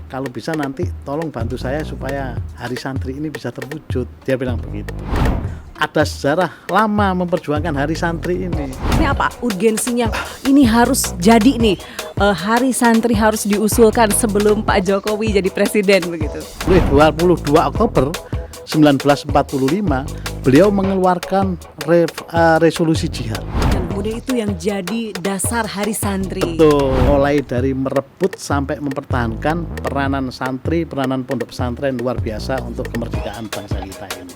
kalau bisa nanti tolong bantu saya supaya hari santri ini bisa terwujud. Dia bilang begitu. Ada sejarah lama memperjuangkan hari santri ini. Ini apa urgensinya? Ini harus jadi nih, hari santri harus diusulkan sebelum Pak Jokowi jadi presiden begitu. 22 Oktober 1945 beliau mengeluarkan resolusi jihad. Dan kemudian itu yang jadi dasar hari santri. Betul, mulai dari merebut sampai mempertahankan peranan santri, peranan pondok pesantren luar biasa untuk kemerdekaan bangsa kita ini.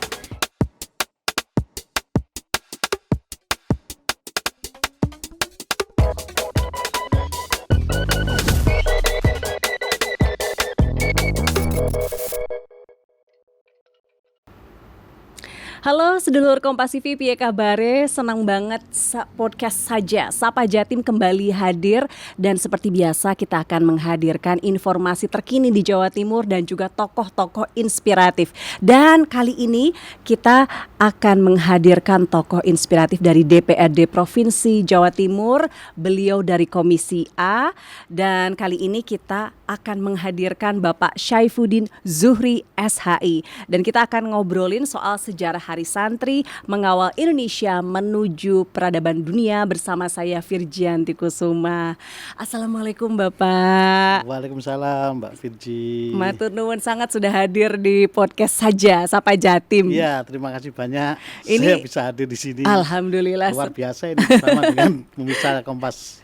Halo sedulur Kompas TV, piye kabare? Senang banget podcast saja Sapa Jatim kembali hadir. Dan seperti biasa kita akan menghadirkan informasi terkini di Jawa Timur dan juga tokoh-tokoh inspiratif. Dan kali ini kita akan menghadirkan tokoh inspiratif dari DPRD Provinsi Jawa Timur. Beliau dari Komisi A. Dan kali ini kita akan menghadirkan Bapak Syaifuddin Zuhri SHI. Dan kita akan ngobrolin soal sejarah Hari Santri mengawal Indonesia menuju peradaban dunia bersama saya Virgianti Kusuma. Assalamualaikum Bapak. Waalaikumsalam Mbak Virgi. Matur nuwun sangat sudah hadir di podcast saja Sapa Jatim. Iya, terima kasih banyak. Ini, saya bisa hadir di sini. Alhamdulillah. Luar biasa ini bersama dengan pemirsa Kompas.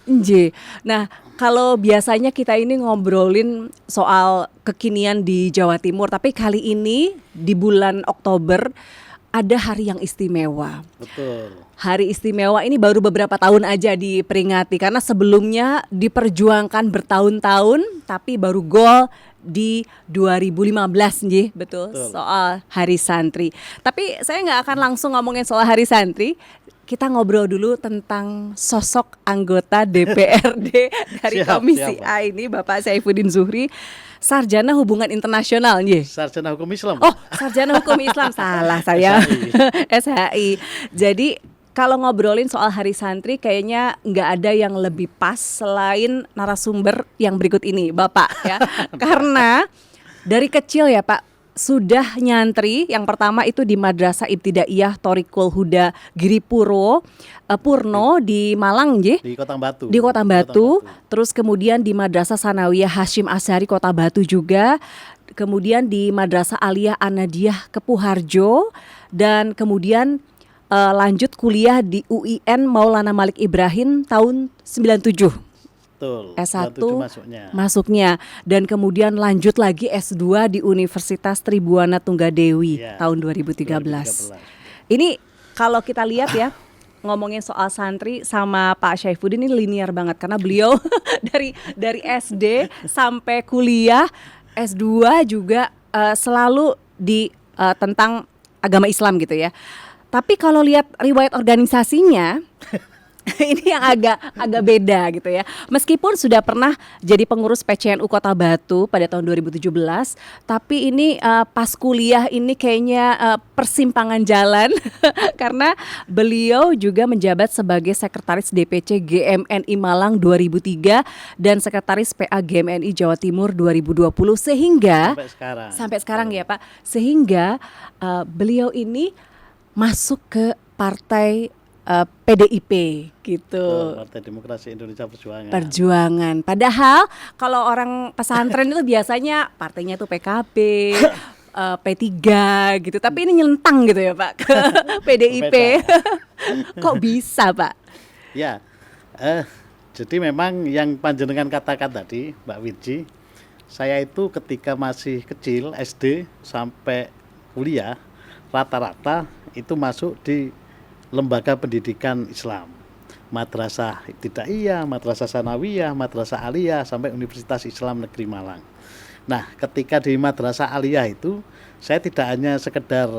Nje. Nah, kalau biasanya kita ini ngobrolin soal kekinian di Jawa Timur, tapi kali ini di bulan Oktober ada hari yang istimewa. Betul. Hari istimewa ini baru beberapa tahun aja diperingati karena sebelumnya diperjuangkan bertahun-tahun tapi baru gol di 2015 nggih, betul, soal Hari Santri. Tapi saya nggak akan langsung ngomongin soal Hari Santri. Kita ngobrol dulu tentang sosok anggota DPRD dari Komisi A ini, Bapak Syaifuddin Zuhri, Sarjana Hubungan Internasional, nggih. Sarjana Hukum Islam. Oh, Sarjana Hukum Islam, salah saya. SHI. Jadi kalau ngobrolin soal Hari Santri kayaknya nggak ada yang lebih pas selain narasumber yang berikut ini, Bapak ya. Karena dari kecil ya Pak sudah nyantri. Yang pertama itu di Madrasah Ibtidaiyah Thoriqul Huda Giripuro Purno di Malang nggih. Di Kota Batu. Di Kota Batu. Terus kemudian di Madrasah Sanawiyah Hasyim Asy'ari Kota Batu juga. Kemudian di Madrasah Aliyah An-Nadiyah Kepuharjo dan kemudian lanjut kuliah di UIN Maulana Malik Ibrahim tahun 97. Betul, S1 masuknya dan kemudian lanjut lagi S2 di Universitas Tribuana Tunggadewi tahun 2013. Ini kalau kita lihat ya, ngomongin soal santri sama Pak Syaifuddin ini linear banget karena beliau dari SD sampai kuliah S2 juga selalu di tentang agama Islam gitu ya. Tapi kalau lihat riwayat organisasinya ini yang agak beda gitu ya. Meskipun sudah pernah jadi pengurus PCNU Kota Batu pada tahun 2017, tapi ini pas kuliah ini kayaknya persimpangan jalan karena beliau juga menjabat sebagai sekretaris DPC GMNI Malang 2003 dan sekretaris PA GMNI Jawa Timur 2020 sehingga sampai sekarang ya Pak, sehingga beliau ini masuk ke partai PDIP gitu. Partai Demokrasi Indonesia Perjuangan. Padahal kalau orang pesantren itu biasanya partainya tuh PKB, P3 gitu. Tapi ini nyelentang gitu ya Pak ke PDIP. Kok bisa Pak? Ya, jadi memang yang panjenengan katakan tadi Mbak Wirji, saya itu ketika masih kecil SD sampai kuliah rata-rata itu masuk di lembaga pendidikan Islam, Madrasah Ibtidaiyah, Madrasah Sanawiyah, Madrasah Aliyah sampai Universitas Islam Negeri Malang. Nah, ketika di Madrasah Aliyah itu saya tidak hanya sekedar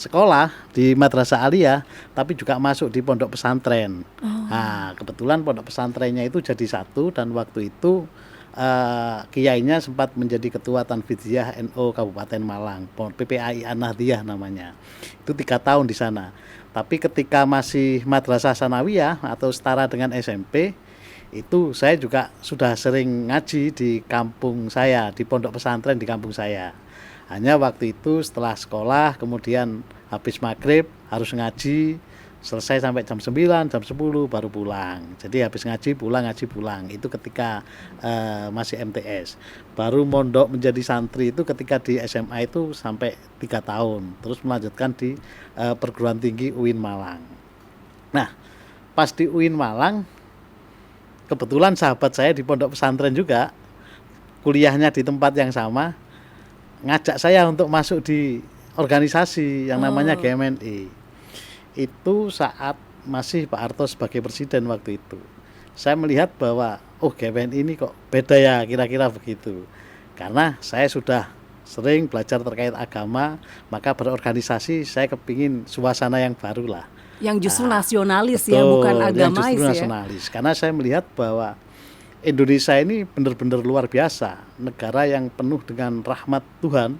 sekolah di Madrasah Aliyah, tapi juga masuk di pondok pesantren. Nah, kebetulan pondok pesantrennya itu jadi satu dan waktu itu kiainya sempat menjadi ketua Tanfidiyah NU Kabupaten Malang, PPAI An-Nahdiyah namanya. Itu 3 tahun di sana. Tapi ketika masih Madrasah Sanawiyah atau setara dengan SMP, itu saya juga sudah sering ngaji di kampung saya, di pondok pesantren di kampung saya. Hanya waktu itu setelah sekolah, kemudian habis maghrib harus ngaji, selesai sampai jam 9, jam 10 baru pulang. Jadi habis ngaji pulang. Itu ketika masih MTS. Baru mondok menjadi santri itu ketika di SMA itu sampai 3 tahun. Terus melanjutkan di perguruan tinggi UIN Malang. Nah, pas di UIN Malang, kebetulan sahabat saya di pondok pesantren juga, kuliahnya di tempat yang sama, ngajak saya untuk masuk di organisasi yang namanya GMNI. Itu saat masih Pak Harto sebagai presiden waktu itu. Saya melihat bahwa GMNI ini kok beda ya, kira-kira begitu. Karena saya sudah sering belajar terkait agama, maka berorganisasi saya kepingin suasana yang baru lah. Yang justru nasionalis ya, bukan agamais yang justru nasionalis. Karena saya melihat bahwa Indonesia ini benar-benar luar biasa, negara yang penuh dengan rahmat Tuhan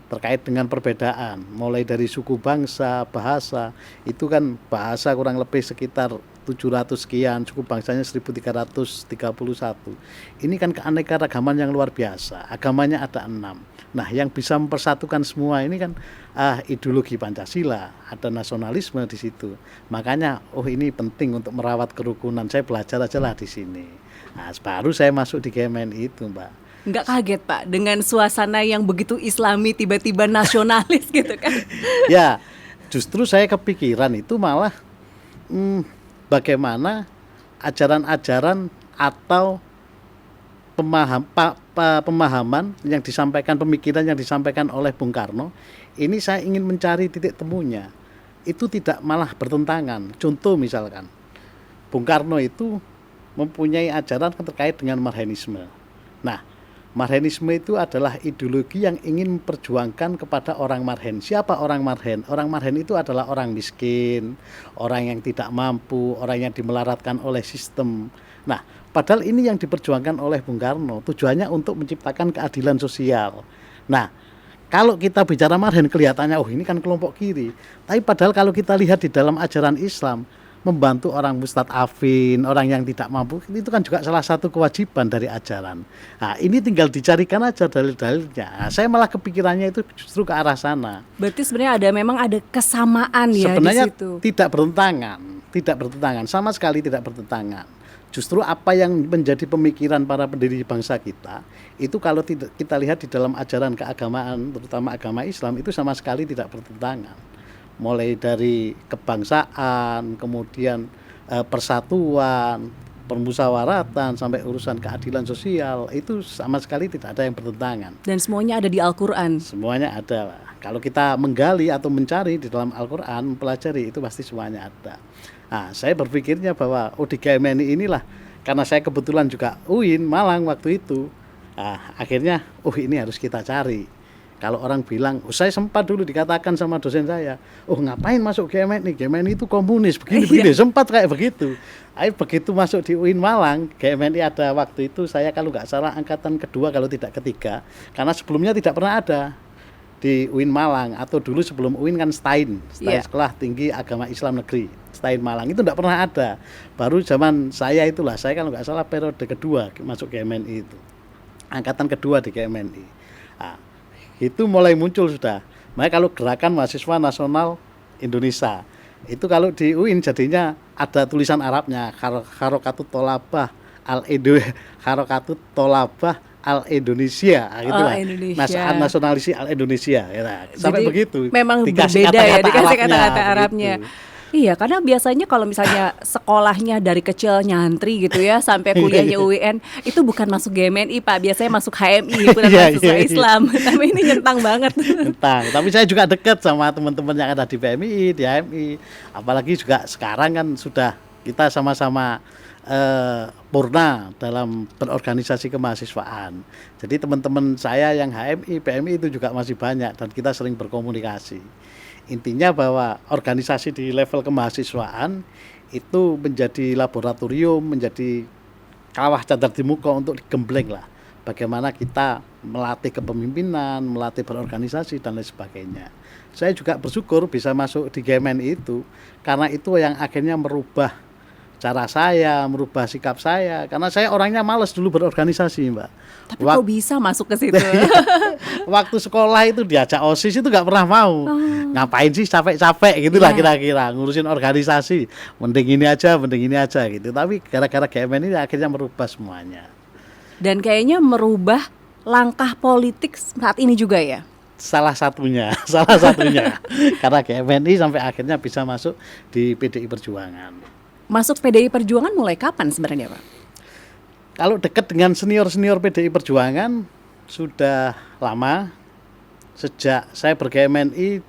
terkait dengan perbedaan, mulai dari suku bangsa, bahasa, itu kan bahasa kurang lebih sekitar 700 sekian, suku bangsanya 1331. Ini kan keanekaragaman yang luar biasa, agamanya ada 6. Nah, yang bisa mempersatukan semua ini kan ideologi Pancasila, ada nasionalisme di situ. Makanya, ini penting untuk merawat kerukunan. Saya belajar aja lah di sini. Nah, baru saya masuk di GMNI itu, Mbak. Nggak kaget Pak dengan suasana yang begitu islami tiba-tiba nasionalis gitu kan? Ya, justru saya kepikiran itu malah bagaimana ajaran-ajaran atau pemahaman yang disampaikan, pemikiran yang disampaikan oleh Bung Karno, ini saya ingin mencari titik temunya. Itu tidak malah bertentangan. Contoh misalkan, Bung Karno itu mempunyai ajaran terkait dengan marhenisme. Nah, marhenisme itu adalah ideologi yang ingin memperjuangkan kepada orang marhen. Siapa orang marhen? Orang marhen itu adalah orang miskin, orang yang tidak mampu, orang yang dimelaratkan oleh sistem. Nah, padahal ini yang diperjuangkan oleh Bung Karno, tujuannya untuk menciptakan keadilan sosial. Nah, kalau kita bicara marhen kelihatannya, ini kan kelompok kiri. Tapi padahal kalau kita lihat di dalam ajaran Islam, membantu orang mustadafin, orang yang tidak mampu, itu kan juga salah satu kewajiban dari ajaran. Nah, ini tinggal dicarikan aja dalil-dalilnya. Nah, saya malah kepikirannya itu justru ke arah sana. Berarti sebenarnya memang ada kesamaan ya sebenarnya di situ. Tidak bertentangan, sama sekali tidak bertentangan. Justru apa yang menjadi pemikiran para pendiri bangsa kita, itu kalau kita lihat di dalam ajaran keagamaan, terutama agama Islam, itu sama sekali tidak bertentangan. Mulai dari kebangsaan, kemudian persatuan, permusawaratan, sampai urusan keadilan sosial, itu sama sekali tidak ada yang bertentangan. Dan semuanya ada di Al-Quran. Semuanya ada lah. Kalau kita menggali atau mencari di dalam Al-Quran, mempelajari, itu pasti semuanya ada. Nah, saya berpikirnya bahwa di GMNI inilah, karena saya kebetulan juga UIN Malang waktu itu, akhirnya ini harus kita cari. Kalau orang bilang, saya sempat dulu dikatakan sama dosen saya, ngapain masuk GMNI? GMNI itu komunis, begini-begini, sempat kayak begitu. Begitu masuk di UIN Malang, GMNI ada waktu itu, saya kalau nggak salah angkatan kedua kalau tidak ketiga, karena sebelumnya tidak pernah ada di UIN Malang, atau dulu sebelum UIN kan STAIN, Sekolah Tinggi Agama Islam Negeri, STAIN Malang, itu tidak pernah ada. Baru zaman saya itulah, saya kalau nggak salah periode kedua masuk GMNI itu, angkatan kedua di GMNI. Itu mulai muncul sudah. Makanya kalau gerakan mahasiswa nasional Indonesia, itu kalau di UIN jadinya ada tulisan Arabnya, Harokatut Tolabah Al-Indonesia, gitulah. Nasionalisi Al-Indonesia, sampai begitu. Memang dikasih berbeda kata-kata ya, dikasih Arabnya, kata-kata Arabnya. Iya, karena biasanya kalau misalnya sekolahnya dari kecil nyantri gitu ya, sampai kuliahnya UIN, itu bukan masuk GMNI Pak, biasanya masuk HMI, bukan mahasiswa Islam. Tapi ini nyentang banget. Nyentang, tapi saya juga dekat sama teman-teman yang ada di PMI, di HMI. Apalagi juga sekarang kan sudah kita sama-sama purna dalam berorganisasi kemahasiswaan. Jadi teman-teman saya yang HMI, PMI itu juga masih banyak dan kita sering berkomunikasi. Intinya bahwa organisasi di level kemahasiswaan itu menjadi laboratorium, menjadi kawah cadar di muka untuk digembleng lah. Bagaimana kita melatih kepemimpinan, melatih berorganisasi dan lain sebagainya. Saya juga bersyukur bisa masuk di GMNI itu, karena itu yang akhirnya merubah cara saya, merubah sikap saya. Karena saya orangnya malas dulu berorganisasi, Mbak. Tapi kok bisa masuk ke situ? Waktu sekolah itu diajak OSIS itu nggak pernah mau. Ngapain sih capek-capek gitulah kira-kira ngurusin organisasi. Mending ini aja gitu. Tapi gara-gara GMN ini akhirnya merubah semuanya. Dan kayaknya merubah langkah politik saat ini juga ya? Salah satunya. Karena GMNI sampai akhirnya bisa masuk di PDI Perjuangan. Masuk PDI Perjuangan mulai kapan sebenarnya, Pak? Kalau dekat dengan senior-senior PDI Perjuangan sudah lama. Sejak saya ber-GMNI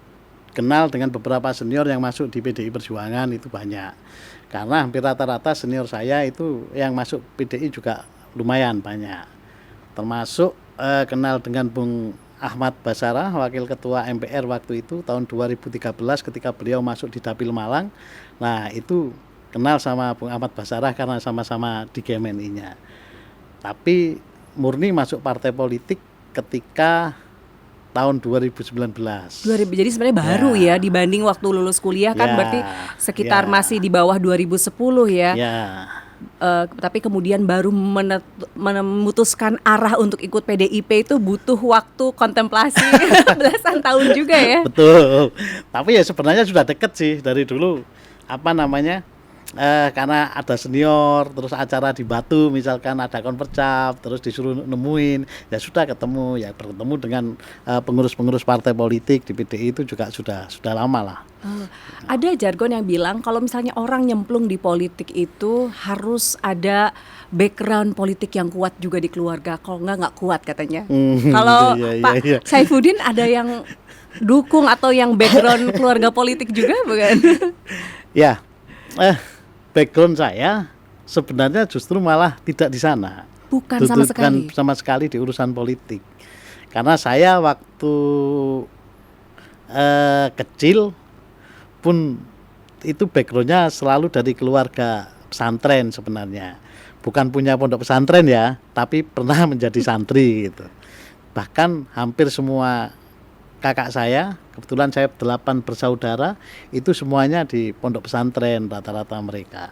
kenal dengan beberapa senior yang masuk di PDI Perjuangan itu banyak. Karena hampir rata-rata senior saya itu yang masuk PDI juga lumayan banyak. Termasuk kenal dengan Bung Ahmad Basarah, Wakil Ketua MPR waktu itu tahun 2013 ketika beliau masuk di Dapil Malang. Nah itu kenal sama Bung Ahmad Basarah karena sama-sama di GMNI-nya. Tapi murni masuk partai politik ketika tahun 2019. Jadi sebenarnya baru ya dibanding waktu lulus kuliah kan berarti sekitar masih di bawah 2010 ya. Tapi kemudian baru memutuskan arah untuk ikut PDIP itu butuh waktu kontemplasi belasan tahun juga ya. Betul. Tapi ya sebenarnya sudah deket sih dari dulu. Karena ada senior, terus acara di Batu misalkan ada konvercap, terus disuruh nemuin, ya sudah bertemu dengan pengurus-pengurus partai politik di PDI itu juga sudah lama lah. Ada jargon yang bilang kalau misalnya orang nyemplung di politik itu harus ada background politik yang kuat juga di keluarga, kalau nggak kuat katanya. Kalau Pak Saifuddin ada yang dukung atau yang background keluarga politik juga bukan? Ya. Background saya sebenarnya justru malah tidak di sana. Bukan sama sekali di urusan politik. Karena saya waktu kecil pun itu backgroundnya selalu dari keluarga pesantren sebenarnya. Bukan punya pondok pesantren ya, tapi pernah menjadi santri gitu. Bahkan hampir semua kakak saya, kebetulan saya 8 bersaudara, itu semuanya di pondok pesantren rata-rata mereka.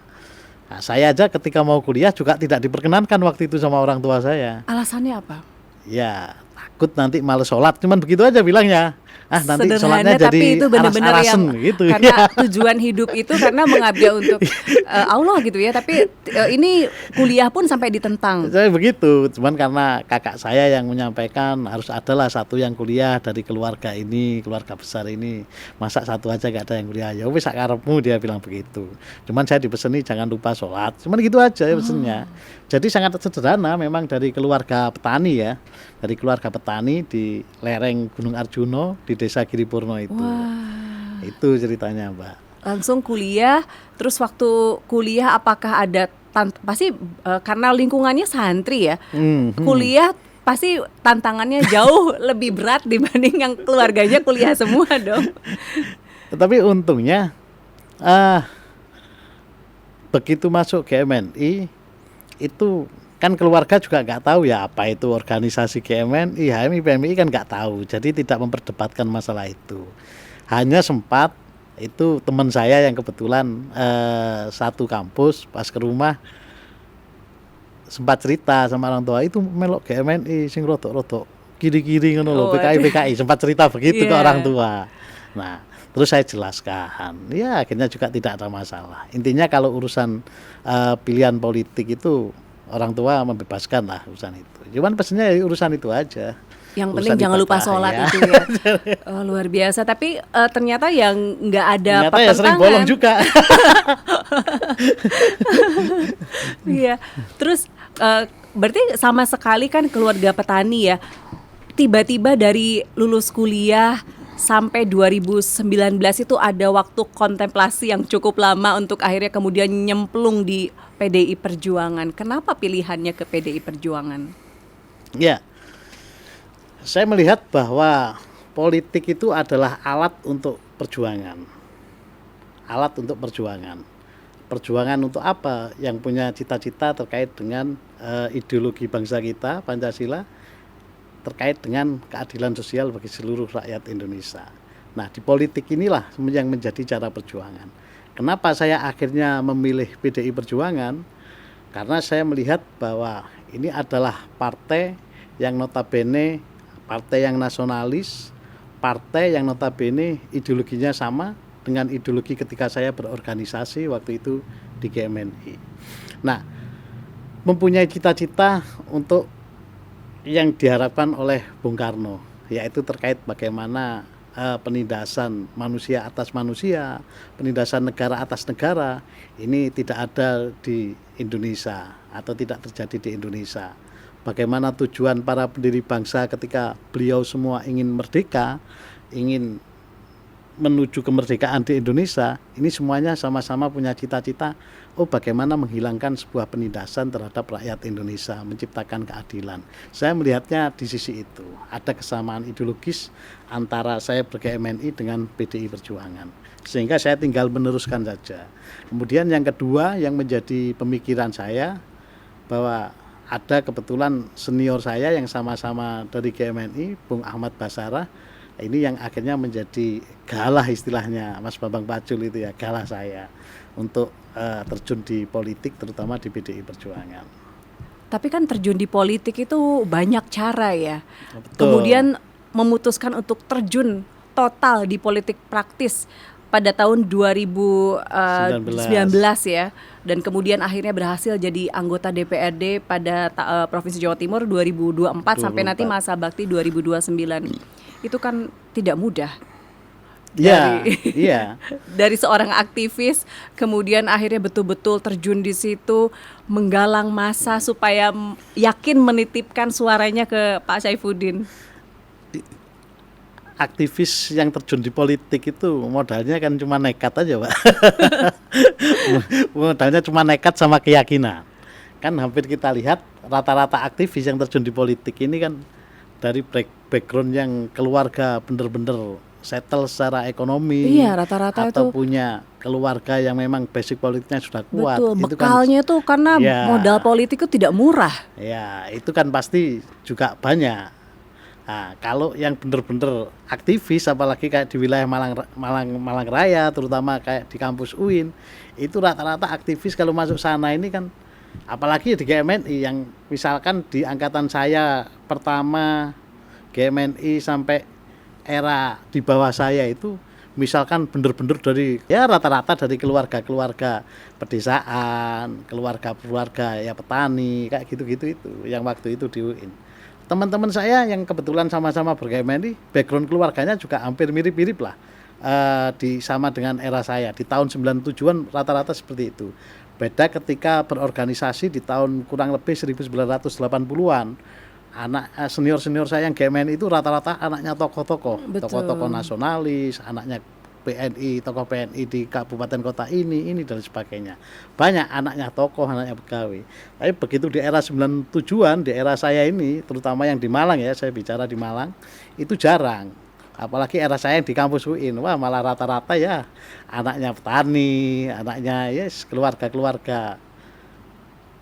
Nah, saya aja ketika mau kuliah juga tidak diperkenankan waktu itu sama orang tua saya. Alasannya apa? Ya takut nanti males sholat, cuman begitu aja bilangnya. Nanti sholatnya tapi jadi itu benar-benar yang gitu. Karena tujuan hidup itu karena mengabdi untuk Allah gitu ya. Tapi ini kuliah pun sampai ditentang. Saya begitu, cuman karena kakak saya yang menyampaikan harus adalah satu yang kuliah dari keluarga ini, keluarga besar ini. Masa satu aja gak ada yang kuliah? Ya wis sakarepmu, dia bilang begitu. Cuman saya dipeseni jangan lupa sholat. Cuman gitu aja ya pesennya. Jadi sangat sederhana memang dari keluarga petani ya. Dari keluarga petani di lereng Gunung Arjuno di Desa Giripurno itu. Wah. Itu ceritanya, Mbak. Langsung kuliah, terus waktu kuliah apakah ada pasti karena lingkungannya santri ya. Kuliah pasti tantangannya jauh lebih berat dibanding yang keluarganya kuliah semua dong. Tetapi untungnya begitu masuk GMNI itu kan keluarga juga nggak tahu ya apa itu organisasi GMNI, HMI, PMI kan nggak tahu, jadi tidak memperdebatkan masalah itu. Hanya sempat itu teman saya yang kebetulan satu kampus pas ke rumah sempat cerita sama orang tua itu melok GMNI sing rotok-rotok kiri-kiri ngono lho, PKI sempat cerita begitu ke orang tua. Nah, terus saya jelaskan, ya akhirnya juga tidak ada masalah. Intinya kalau urusan pilihan politik itu orang tua membebaskan lah urusan itu. Cuman pesannya urusan itu aja. Yang penting jangan lupa sholat ya. Itu ya. Oh, luar biasa. Tapi ternyata yang nggak ada ternyata pertentangan. Ya sering bolong juga. Iya. Terus berarti sama sekali kan keluarga petani ya. Tiba-tiba dari lulus kuliah sampai 2019 itu ada waktu kontemplasi yang cukup lama untuk akhirnya kemudian nyemplung di PDI Perjuangan. Kenapa pilihannya ke PDI Perjuangan? Ya, saya melihat bahwa politik itu adalah alat untuk perjuangan. Alat untuk perjuangan. Perjuangan untuk apa? Yang punya cita-cita terkait dengan ideologi bangsa kita, Pancasila, terkait dengan keadilan sosial bagi seluruh rakyat Indonesia. Nah, di politik inilah yang menjadi cara perjuangan. kenapa saya akhirnya memilih PDI Perjuangan? Karena saya melihat bahwa ini adalah partai yang notabene partai yang nasionalis, partai yang notabene ideologinya sama dengan ideologi ketika saya berorganisasi waktu itu di GMNI. Nah, mempunyai cita-cita untuk yang diharapkan oleh Bung Karno, yaitu terkait bagaimana penindasan manusia atas manusia, penindasan negara atas negara, ini tidak ada di Indonesia atau tidak terjadi di Indonesia. Bagaimana tujuan para pendiri bangsa ketika beliau semua ingin merdeka, ingin menuju kemerdekaan di Indonesia, ini semuanya sama-sama punya cita-cita, bagaimana menghilangkan sebuah penindasan terhadap rakyat Indonesia, menciptakan keadilan. Saya melihatnya di sisi itu, ada kesamaan ideologis antara saya ber-GMNI dengan PDI Perjuangan, sehingga saya tinggal meneruskan saja. Kemudian yang kedua yang menjadi pemikiran saya, bahwa ada kebetulan senior saya yang sama-sama dari GMNI, Bung Ahmad Basarah, ini yang akhirnya menjadi galah istilahnya Mas Bambang Pacul itu ya, galah saya untuk terjun di politik, terutama di PDI Perjuangan. Tapi kan terjun di politik itu banyak cara ya. Betul. Kemudian memutuskan untuk terjun total di politik praktis pada tahun 2019 ya. Dan kemudian akhirnya berhasil jadi anggota DPRD pada Provinsi Jawa Timur 2024 sampai nanti masa bakti 2029. Itu kan tidak mudah. Dari seorang aktivis, kemudian akhirnya betul-betul terjun di situ, menggalang massa supaya yakin menitipkan suaranya ke Pak Saifuddin. Aktivis yang terjun di politik itu modalnya kan cuma nekat aja, Pak. Modalnya cuma nekat sama keyakinan. Kan hampir kita lihat rata-rata aktivis yang terjun di politik ini kan dari background yang keluarga bener-bener settle secara ekonomi, rata-rata atau itu punya keluarga yang memang basic politiknya sudah kuat. Betul, itu bekalnya tuh karena modal politik itu tidak murah. Ya, itu kan pasti juga banyak. Nah, kalau yang bener-bener aktivis, apalagi kayak di wilayah Malang Raya, terutama kayak di kampus UIN, itu rata-rata aktivis kalau masuk sana ini kan, apalagi di GMNI yang misalkan di angkatan saya pertama GMNI sampai era di bawah saya itu misalkan bener-bener dari rata-rata dari keluarga-keluarga pedesaan, keluarga ya petani, kayak gitu-gitu itu yang waktu itu di UIN. Teman-teman saya yang kebetulan sama-sama ber-GMNI, background keluarganya juga hampir mirip-mirip lah, sama dengan era saya di tahun 97-an rata-rata seperti itu. Beda ketika berorganisasi di tahun kurang lebih 1980-an. Anak senior saya yang GMNI itu rata-rata anaknya tokoh-tokoh nasionalis, anaknya PNI, tokoh PNI di kabupaten kota ini dan sebagainya. Banyak anaknya tokoh, anaknya pegawai. Tapi begitu di era 97-an, di era saya ini, terutama yang di Malang ya, saya bicara di Malang, itu jarang. Apalagi era saya yang di kampus UIN, malah rata-rata ya anaknya petani, anaknya keluarga-keluarga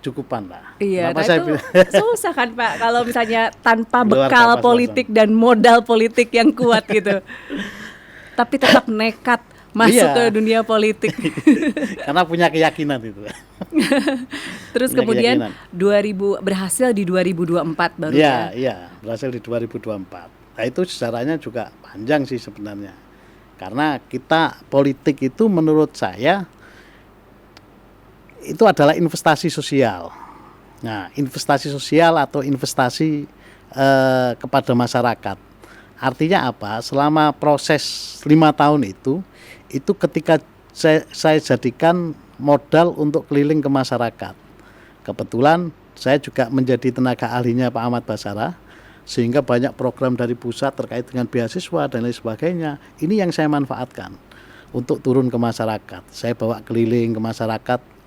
cukupan lah. Iya, nah itu susah kan Pak kalau misalnya tanpa bekal politik dan modal politik yang kuat gitu. Tapi tetap nekat masuk ke dunia politik. Karena punya keyakinan itu. Terus punya kemudian keyakinan. Berhasil di 2024 baru ya? Iya, berhasil di 2024. Nah itu sejarahnya juga panjang sih sebenarnya. Karena kita politik itu menurut saya itu adalah investasi sosial. Nah, investasi sosial atau investasi kepada masyarakat. Artinya apa? Selama proses 5 tahun itu ketika saya jadikan modal untuk keliling ke masyarakat. Kebetulan saya juga menjadi tenaga ahlinya Pak Ahmad Basarah, sehingga banyak program dari pusat terkait dengan beasiswa dan lain sebagainya. Ini yang saya manfaatkan untuk turun ke masyarakat. Saya bawa keliling ke masyarakat.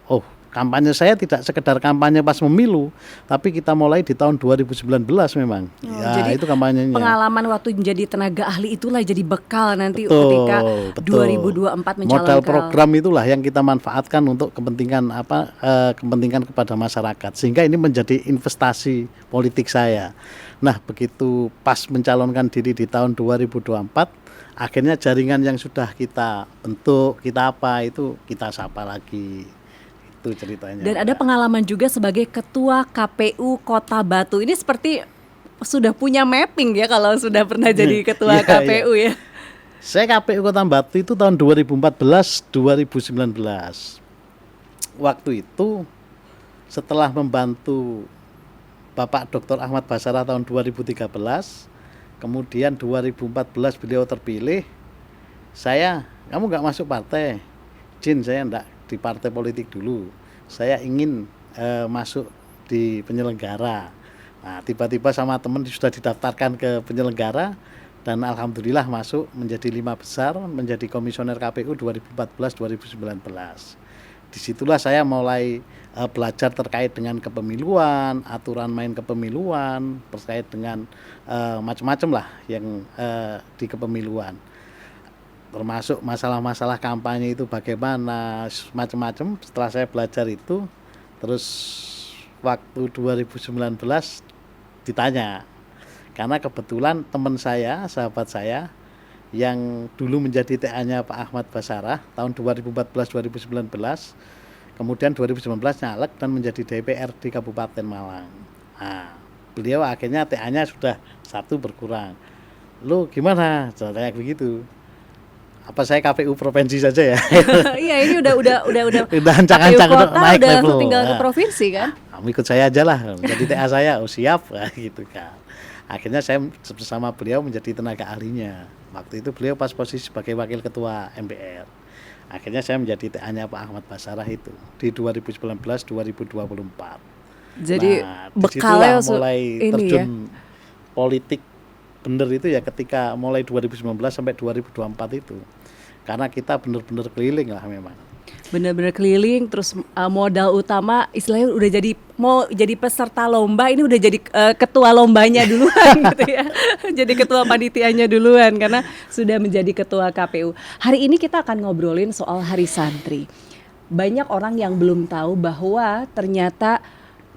kampanye saya tidak sekedar kampanye pas memilu, tapi kita mulai di tahun 2019 memang. Jadi itu kampanyenya. Pengalaman waktu menjadi tenaga ahli itulah jadi bekal nanti Betul, ketika betul. 2024 mencalonkan. Modal program itulah yang kita manfaatkan untuk kepentingan kepentingan kepada masyarakat, sehingga ini menjadi investasi politik saya. Nah, begitu pas mencalonkan diri di tahun 2024, akhirnya jaringan yang sudah kita bentuk, kita itu kita sapa lagi. Itu ceritanya. Dan ada pengalaman juga sebagai ketua KPU Kota Batu. Ini seperti sudah punya mapping ya kalau sudah pernah jadi ketua KPU ya. Saya KPU Kota Batu itu tahun 2014-2019. Waktu itu setelah membantu Bapak Dr. Ahmad Basarah tahun 2013, kemudian 2014 beliau terpilih. Kamu nggak masuk partai, Jin, saya enggak di partai politik dulu. Saya ingin masuk di penyelenggara. Nah, tiba-tiba sama teman sudah didaftarkan ke penyelenggara dan alhamdulillah masuk menjadi 5 besar, menjadi komisioner KPU 2014-2019. Disitulah saya mulai belajar terkait dengan kepemiluan, aturan main kepemiluan, terkait dengan macam-macam lah yang di kepemiluan. Termasuk masalah-masalah kampanye itu bagaimana, macam-macam. Setelah saya belajar itu, terus waktu 2019 ditanya, karena kebetulan teman saya, sahabat saya yang dulu menjadi TA-nya Pak Ahmad Basarah tahun 2014-2019, kemudian 2019 nyalek dan menjadi DPR di Kabupaten Malang. Nah, beliau akhirnya TA-nya sudah 1 berkurang. Lu gimana? Kayak begitu. Apa saya KPU provinsi saja ya? Iya, ini udah ancang-ancang KPU kota naik udah level. tinggal ke provinsi kan? Kamu ikut saya aja lah, menjadi TA saya. Oh siap, gitu kan. Akhirnya saya bersama beliau menjadi tenaga ahlinya. Waktu itu beliau pas posisi sebagai wakil ketua MPR. Akhirnya saya menjadi TA-nya Pak Ahmad Basarah itu di 2019-2024. Jadi bekalnya mulai ini terjun ya? Politik bener itu ya ketika mulai 2019 sampai 2024 itu. Karena kita benar-benar keliling lah memang. Benar-benar keliling, terus modal utama istilahnya udah mau jadi peserta lomba, ini udah jadi ketua lombanya duluan gitu ya. Jadi ketua panitianya duluan karena sudah menjadi ketua KPU. Hari ini kita akan ngobrolin soal Hari Santri. Banyak orang yang belum tahu bahwa ternyata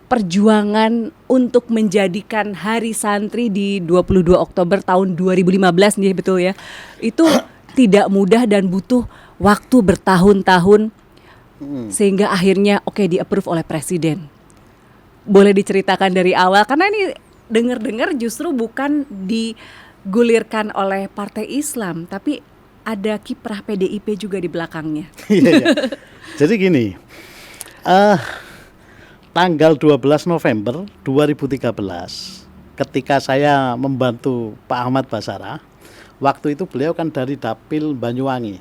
perjuangan untuk menjadikan Hari Santri di 22 Oktober tahun 2015 nih, betul ya. Itu tidak mudah dan butuh waktu bertahun-tahun sehingga akhirnya di-approve oleh Presiden. Boleh diceritakan dari awal karena ini dengar-dengar justru bukan digulirkan oleh Partai Islam tapi ada kiprah PDIP juga di belakangnya. Iya. Jadi gini, tanggal 12 November 2013 ketika saya membantu Pak Ahmad Basarah, waktu itu beliau kan dari Dapil Banyuwangi,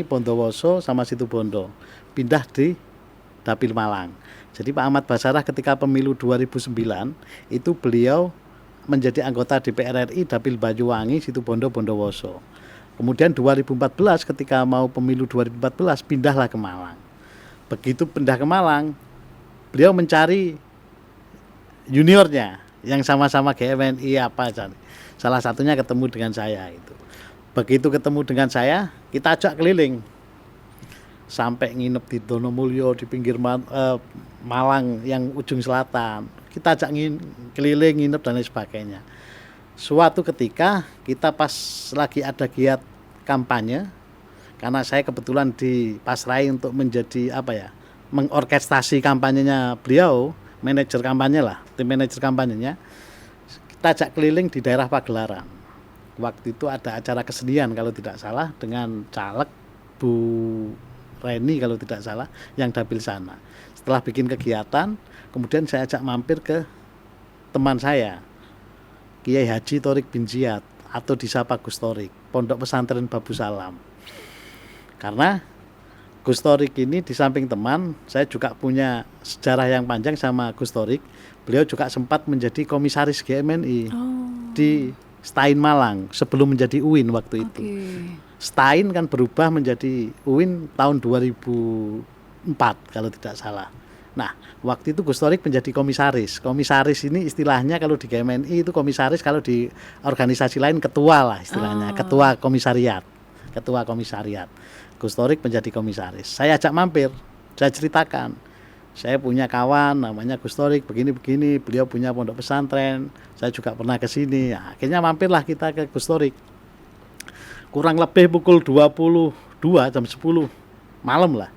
Bondowoso sama Situbondo, pindah di Dapil Malang. Jadi Pak Ahmad Basarah ketika pemilu 2009 itu beliau menjadi anggota DPR RI Dapil Banyuwangi, Situbondo, Bondowoso. Kemudian 2014 ketika mau pemilu 2014 pindahlah ke Malang. Begitu pindah ke Malang, beliau mencari juniornya yang sama-sama GMNI salah satunya ketemu dengan saya itu. Begitu ketemu dengan saya, kita ajak keliling sampai nginep di Donomulyo di pinggir Malang yang ujung selatan. Kita ajak keliling, nginep dan lain sebagainya. Suatu ketika kita pas lagi ada giat kampanye, karena saya kebetulan dipasrai untuk menjadi mengorkestrasi kampanyenya beliau, manajer kampanye lah, tim manajer kampanyenya. Kita ajak keliling di daerah Pagelaran. Waktu itu ada acara kesenian kalau tidak salah dengan caleg Bu Reni kalau tidak salah yang dapil sana. Setelah bikin kegiatan, kemudian saya ajak mampir ke teman saya, Kiai Haji Thorik bin Ziyad atau disapa Gus Thorik, Pondok Pesantren Babu Salam. Karena Gus Thorik ini di samping teman, saya juga punya sejarah yang panjang sama Gus Thorik. Beliau juga sempat menjadi komisaris GMNI di Stein Malang sebelum menjadi UIN waktu itu. Stein kan berubah menjadi UIN tahun 2012 kalau tidak salah. Nah, waktu itu Gus Torik menjadi komisaris. Komisaris ini istilahnya kalau di GMNI itu komisaris, kalau di organisasi lain ketua lah istilahnya, ketua komisariat. Ketua komisariat. Gus Torik menjadi komisaris. Saya ajak mampir, saya ceritakan. Saya punya kawan namanya Gus Torik begini-begini, beliau punya pondok pesantren, saya juga pernah ke sini. Nah, akhirnya mampirlah kita ke Gus Torik. Kurang lebih pukul 22 jam 10 malam lah.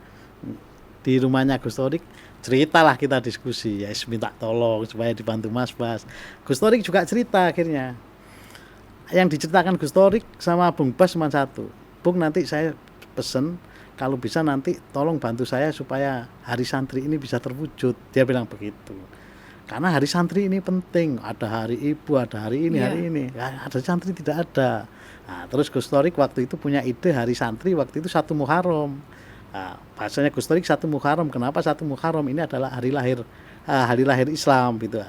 Di rumahnya Gus Torik, ceritalah kita diskusi, ya minta tolong supaya dibantu Mas Bas. Gus Torik juga cerita akhirnya. Yang diceritakan Gus Torik sama Bung Bas cuma satu. Bung, nanti saya pesen kalau bisa nanti tolong bantu saya supaya hari santri ini bisa terwujud. Dia bilang begitu. Karena hari santri ini penting. Ada hari ibu, ada hari ini, hari ini. Ada santri tidak ada. Nah, terus Gus Torik waktu itu punya ide hari santri waktu itu 1 Muharram. Nah, bahasanya Gus Torik 1 Muharram. Kenapa 1 Muharram? Ini adalah hari lahir Islam gitu.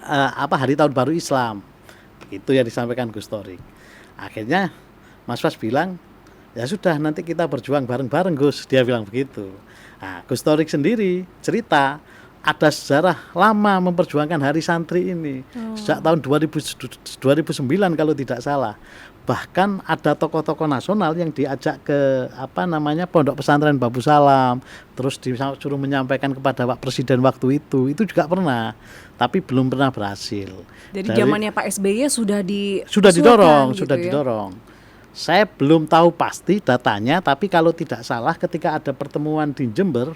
Hari tahun baru Islam. Itu yang disampaikan Gus Torik. Akhirnya Mas Bas bilang, ya sudah nanti kita berjuang bareng-bareng Gus, dia bilang begitu. Nah, Gus Torik sendiri cerita ada sejarah lama memperjuangkan hari santri ini. Sejak tahun 2009 kalau tidak salah. Bahkan ada tokoh-tokoh nasional yang diajak ke Pondok Pesantren Babu Salam, terus disuruh menyampaikan kepada Pak Presiden waktu itu juga pernah, tapi belum pernah berhasil. Jadi zamannya Pak SBY sudah didorong, gitu sudah didorong. Saya belum tahu pasti datanya, tapi kalau tidak salah ketika ada pertemuan di Jember,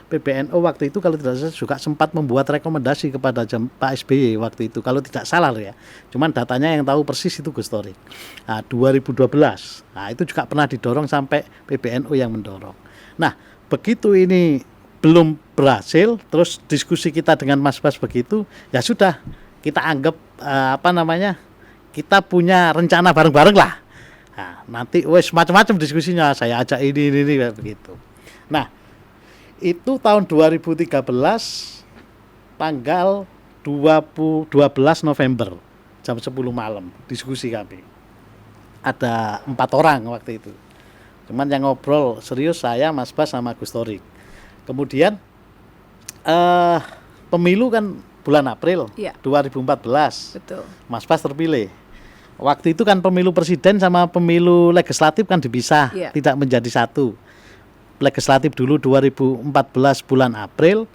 PBNU waktu itu kalau tidak salah juga sempat membuat rekomendasi kepada Pak SBY waktu itu, kalau tidak salah ya. Cuman datanya yang tahu persis itu Gus Torik. 2012, itu juga pernah didorong sampai PBNU yang mendorong. Nah, begitu ini belum berhasil, terus diskusi kita dengan Mas Bas begitu, ya sudah kita anggap kita punya rencana bareng-bareng lah. Nah, nanti macam-macam diskusinya, saya ajak ini begitu. Nah, itu tahun 2013 tanggal 12 November jam 10 malam diskusi kami. Ada 4 orang waktu itu. Cuman yang ngobrol serius saya, Mas Bas sama Gus Torik. Kemudian pemilu kan bulan April 2014. Betul. Mas Bas terpilih. Waktu itu kan pemilu presiden sama pemilu legislatif kan dipisah, tidak menjadi satu. Legislatif dulu 2014 bulan April,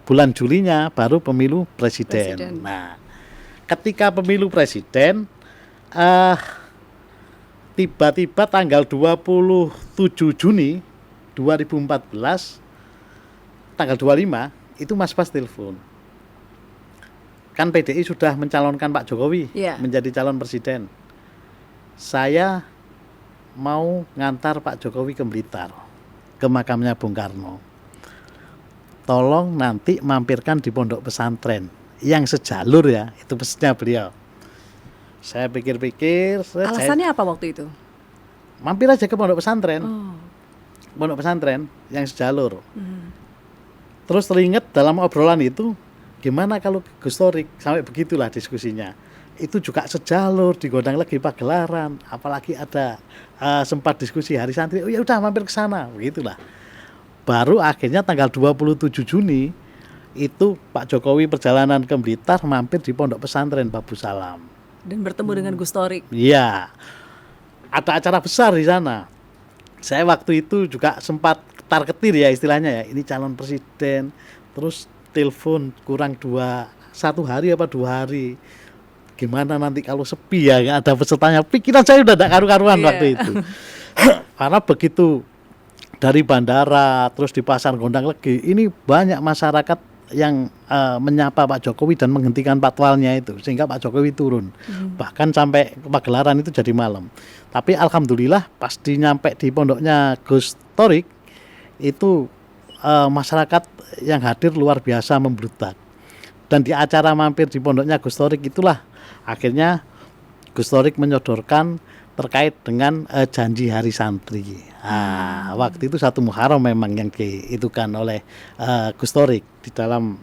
bulan Julinya baru pemilu presiden. Nah, ketika pemilu presiden, tiba-tiba tanggal 27 Juni 2014, tanggal 25, itu Mas Bas telepon. Kan PDI sudah mencalonkan Pak Jokowi menjadi calon presiden. Saya mau ngantar Pak Jokowi ke Blitar, ke makamnya Bung Karno. Tolong nanti mampirkan di pondok pesantren yang sejalur ya, itu pesannya beliau. Saya pikir-pikir. Alasannya apa waktu itu? Mampir aja ke pondok pesantren. Pondok pesantren yang sejalur. Terus teringat dalam obrolan itu, gimana kalau Gus Torik, sampai begitulah diskusinya. Itu juga sejalur di Gondang Legi Pagelaran, apalagi ada sempat diskusi hari santri. Oh ya udah mampir ke sana, begitulah. Baru akhirnya tanggal 27 Juni itu Pak Jokowi perjalanan ke Blitar, mampir di Pondok Pesantren Babu Salam dan bertemu dengan Gus Torik. Iya. Ada acara besar di sana. Saya waktu itu juga sempat ketar-ketir ya istilahnya ya. Ini calon presiden, terus telepon kurang 1 hari apa 2 hari, gimana nanti kalau sepi ya, nggak ada pesertanya. Pikiran saya udah tidak karu-karuan waktu itu. Karena begitu dari bandara terus di pasar Gondang Legi ini banyak masyarakat yang menyapa Pak Jokowi dan menghentikan patwalnya itu, sehingga Pak Jokowi turun. Bahkan sampai Pagelaran itu jadi malam. Tapi alhamdulillah pas nyampe di pondoknya Gus Torik itu masyarakat yang hadir luar biasa membludak. Dan di acara mampir di pondoknya Gus Torik itulah akhirnya Gus Torik menyodorkan terkait dengan janji Hari Santri. Waktu itu 1 Muharram memang yang diitukan oleh Gus Torik di dalam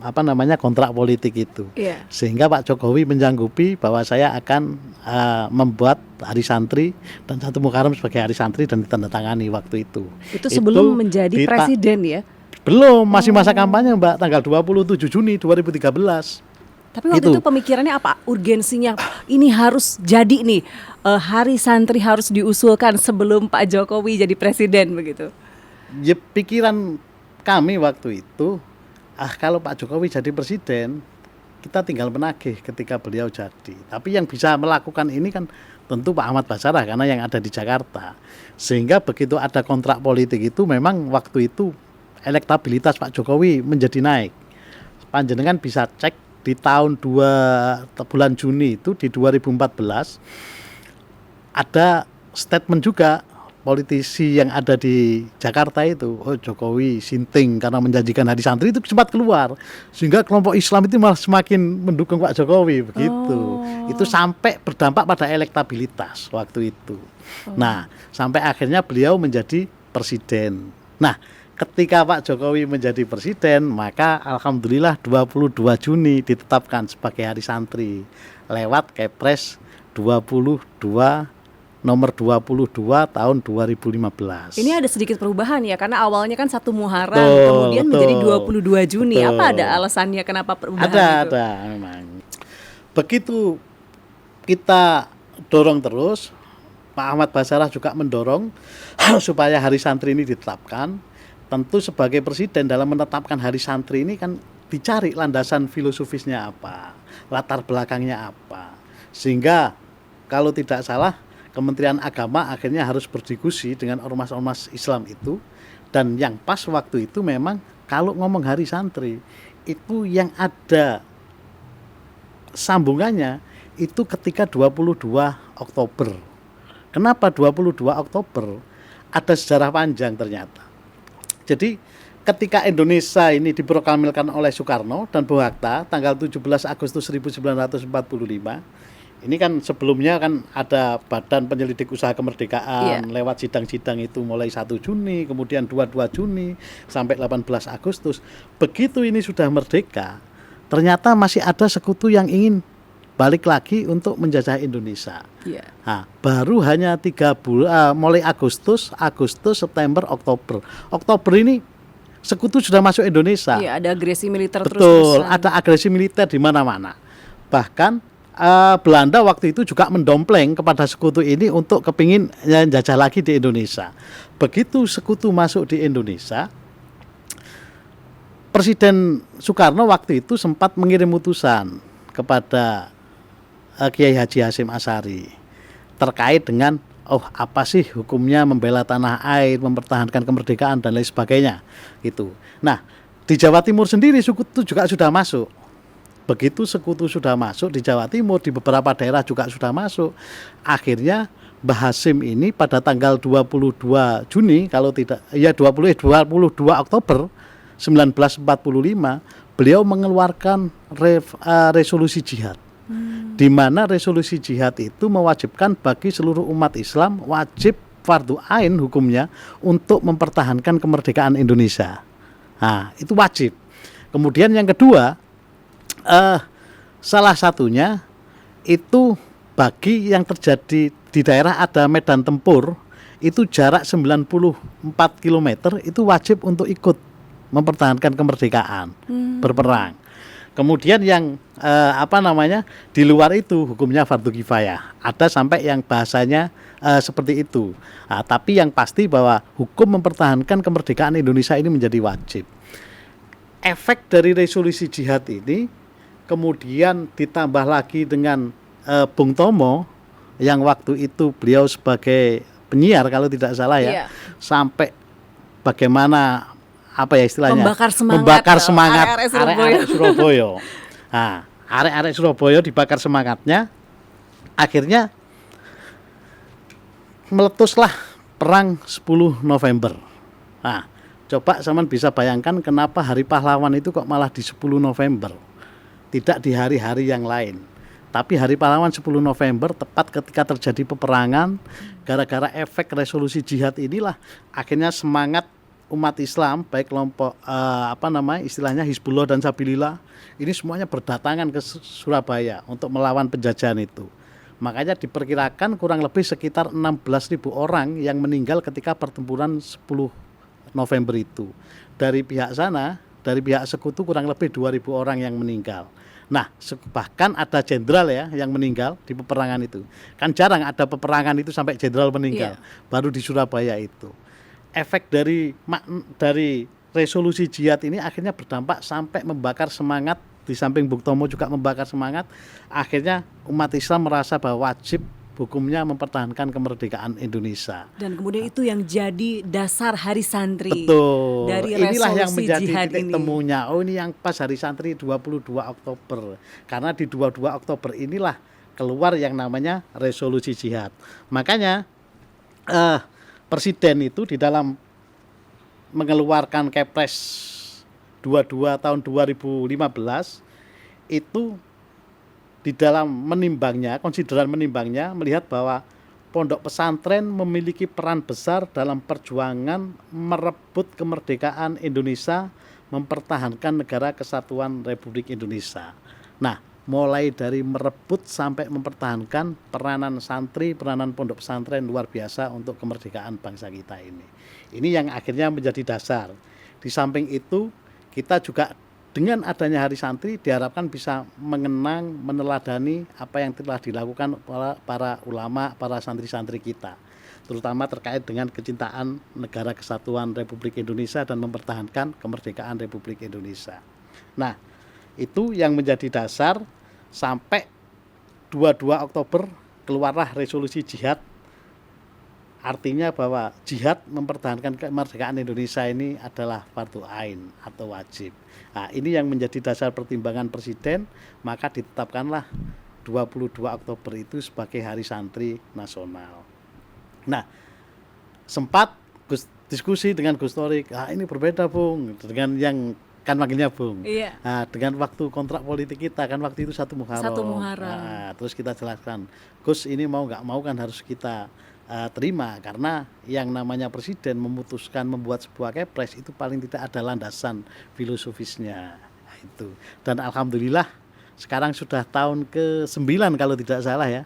kontrak politik itu. Sehingga Pak Jokowi menyanggupi bahwa saya akan membuat Hari Santri dan 1 Muharram sebagai Hari Santri dan ditandatangani waktu itu. Itu sebelum menjadi presiden ya? Belum, masih masa kampanye Mbak, tanggal 27 Juni 2013. Tapi waktu itu pemikirannya apa? Urgensinya ini harus jadi nih, Hari Santri harus diusulkan sebelum Pak Jokowi jadi presiden begitu. Ya pikiran kami waktu itu, kalau Pak Jokowi jadi presiden, kita tinggal menagih ketika beliau jadi. Tapi yang bisa melakukan ini kan tentu Pak Ahmad Basarah karena yang ada di Jakarta. Sehingga begitu ada kontrak politik itu memang waktu itu elektabilitas Pak Jokowi menjadi naik. Panjenengan bisa cek di tahun bulan Juni itu di 2014 ada statement juga politisi yang ada di Jakarta itu, Jokowi sinting karena menjanjikan Hari Santri, itu sempat keluar sehingga kelompok Islam itu malah semakin mendukung Pak Jokowi begitu. Itu sampai berdampak pada elektabilitas waktu itu. Nah, sampai akhirnya beliau menjadi presiden. Nah, ketika Pak Jokowi menjadi presiden, maka alhamdulillah 22 Juni ditetapkan sebagai Hari Santri lewat Kepres 22 nomor 22 tahun 2015. Ini ada sedikit perubahan ya, karena awalnya kan 1 Muharram, kemudian menjadi 22 Juni. Apa ada alasannya kenapa perubahan itu? Ada memang. Begitu kita dorong terus, Pak Ahmad Basarah juga mendorong supaya Hari Santri ini ditetapkan. Tentu sebagai presiden dalam menetapkan Hari Santri ini kan dicari landasan filosofisnya apa, latar belakangnya apa. Sehingga kalau tidak salah Kementerian Agama akhirnya harus berdiskusi dengan ormas-ormas Islam itu. Dan yang pas waktu itu memang kalau ngomong Hari Santri itu yang ada sambungannya itu ketika 22 Oktober. Kenapa 22 Oktober? Ada sejarah panjang ternyata. Jadi ketika Indonesia ini diproklamirkan oleh Soekarno dan Bung Hatta tanggal 17 Agustus 1945, ini kan sebelumnya kan ada Badan Penyelidik Usaha Kemerdekaan lewat sidang-sidang itu mulai 1 Juni, kemudian 22 Juni sampai 18 Agustus. Begitu ini sudah merdeka, ternyata masih ada sekutu yang ingin balik lagi untuk menjajah Indonesia. Nah, baru hanya 3 bulan, mulai Agustus, September, Oktober. Oktober ini sekutu sudah masuk Indonesia. Iya, ada agresi militer terus. Betul, ada agresi militer di mana-mana. Bahkan Belanda waktu itu juga mendompleng kepada sekutu ini untuk kepingin jajah lagi di Indonesia. Begitu sekutu masuk di Indonesia, Presiden Soekarno waktu itu sempat mengirim utusan kepada Kiai Haji Hasyim Asy'ari terkait dengan apa sih hukumnya membela tanah air, mempertahankan kemerdekaan dan lain sebagainya gitu. Nah, di Jawa Timur sendiri sekutu juga sudah masuk. Begitu sekutu sudah masuk di Jawa Timur, di beberapa daerah juga sudah masuk. Akhirnya Mbah Hasyim ini pada tanggal 22 Juni kalau tidak 22 Oktober 1945 beliau mengeluarkan resolusi jihad. Di mana resolusi jihad itu mewajibkan bagi seluruh umat Islam wajib fardu ain hukumnya untuk mempertahankan kemerdekaan Indonesia. Nah, itu wajib. Kemudian yang kedua, salah satunya itu bagi yang terjadi di daerah ada medan tempur itu jarak 94 km itu wajib untuk ikut mempertahankan kemerdekaan, berperang. Kemudian yang di luar itu hukumnya fardu kifayah. Ada sampai yang bahasanya seperti itu. Nah, tapi yang pasti bahwa hukum mempertahankan kemerdekaan Indonesia ini menjadi wajib. Efek dari resolusi jihad ini kemudian ditambah lagi dengan Bung Tomo yang waktu itu beliau sebagai penyiar kalau tidak salah ya, sampai bagaimana istilahnya membakar semangat arek-arek Surabaya. Nah, arek-arek Surabaya dibakar semangatnya, akhirnya meletuslah perang 10 November. Nah, coba sampean bisa bayangkan kenapa Hari Pahlawan itu kok malah di 10 November, tidak di hari-hari yang lain. Tapi Hari Pahlawan 10 November tepat ketika terjadi peperangan, gara-gara efek resolusi jihad inilah akhirnya semangat umat Islam baik kelompok istilahnya Hizbullah dan Sabilillah ini semuanya berdatangan ke Surabaya untuk melawan penjajahan itu. Makanya diperkirakan kurang lebih sekitar 16.000 orang yang meninggal ketika pertempuran 10 November itu. Dari pihak sana, dari pihak sekutu kurang lebih 2.000 orang yang meninggal. Nah, bahkan ada jenderal ya yang meninggal di peperangan itu. Kan jarang ada peperangan itu sampai jenderal meninggal. Baru di Surabaya itu. Efek dari resolusi jihad ini akhirnya berdampak sampai membakar semangat. Di samping Bung Tomo juga membakar semangat. Akhirnya umat Islam merasa bahwa wajib hukumnya mempertahankan kemerdekaan Indonesia. Dan kemudian itu yang jadi dasar Hari Santri. Betul. Dari inilah yang resolusi menjadi jihad titik ini. temunya. Oh, ini yang pas Hari Santri 22 Oktober. Karena di 22 Oktober inilah keluar yang namanya resolusi jihad. Makanya Presiden itu di dalam mengeluarkan Kepres 22 tahun 2015 itu di dalam konsideran menimbangnya melihat bahwa pondok pesantren memiliki peran besar dalam perjuangan merebut kemerdekaan Indonesia, mempertahankan negara kesatuan Republik Indonesia. Nah, mulai dari merebut sampai mempertahankan peranan santri, peranan pondok pesantren luar biasa untuk kemerdekaan bangsa kita ini. Ini yang akhirnya menjadi dasar. Di samping itu, kita juga dengan adanya Hari Santri diharapkan bisa mengenang, meneladani apa yang telah dilakukan para ulama, para santri-santri kita, terutama terkait dengan kecintaan negara kesatuan Republik Indonesia dan mempertahankan kemerdekaan Republik Indonesia. Nah, itu yang menjadi dasar sampai 22 Oktober keluarlah resolusi jihad. Artinya bahwa jihad mempertahankan kemerdekaan Indonesia ini adalah fardu ain atau wajib. Nah, ini yang menjadi dasar pertimbangan Presiden, maka ditetapkanlah 22 Oktober itu sebagai Hari Santri Nasional. Nah, sempat diskusi dengan Gus Torik, ini berbeda Bung dengan yang kan manggilnya Bung. Iya. Nah, dengan waktu kontrak politik kita kan waktu itu 1 Muharram. 1 Muharram. Nah, terus kita jelaskan, Gus ini mau nggak mau kan harus kita terima karena yang namanya presiden memutuskan membuat sebuah kepres itu paling tidak ada landasan filosofisnya itu. Dan alhamdulillah sekarang sudah tahun ke-9 kalau tidak salah ya.